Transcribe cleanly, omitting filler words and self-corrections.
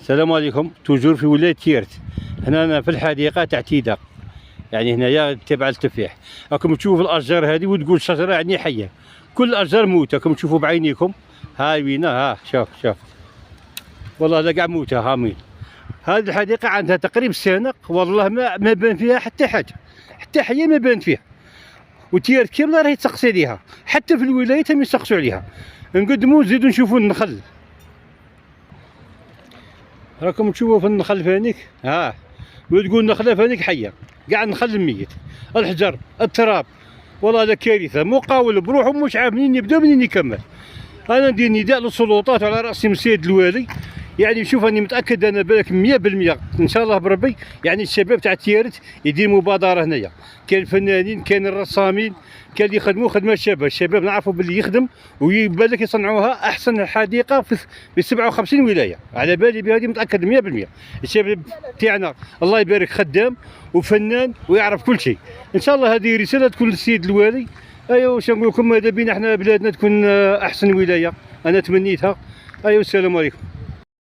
السلام عليكم. توجور في ولاية تيرت، هنا أنا في الحديقة تاع تيداق، يعني هنايا تبع التفاح. راكم تشوفوا الأشجار هذه وتقول شجرة يعني حية، كل الأشجار موتة، راكم تشوفوا بعينيكم. هاي وينه، ها شوف والله لا قاع موتة. هامين هذه الحديقة عندها تقريبا سنة، والله ما بان فيها حتى حاجة، حتى حية ما بانت فيها. وتيرت كاملة راهي تسقسي عليها، حتى في الولايات هم يسقسوا عليها. نقدموا نزيدوا نشوفوا النخل، راكم تشوفوا في النخل فانيك، وتقول النخله فانيك حيه، كاع النخل الميت، الحجر، التراب، والله هذا كارثه. مقاول بروحهم مش عارف منين يبدا منين يكمل. انا ندير نداء للسلطات على راسي من السيد الوالي، يعني شوف راني متاكد انا بالك 100% ان شاء الله بربي، يعني الشباب تاع تيارت يدير مبادره هنايا، كاين الفنانين، كاين الرسامين، كاين اللي يخدموا خدمه شابه. الشباب نعرفوا باللي يخدم ويبان لك يصنعوها احسن حديقه في 57 ولايه، على بالي بهذه متاكد 100%. الشباب تاعنا الله يبارك خدام وفنان ويعرف كل شيء. ان شاء الله هذه رساله تكون للسيد الوالي. ايوا واش نقول لكم، ماذا بينا احنا بلادنا تكون احسن ولايه، انا تمنيتها. ايوا السلام عليكم.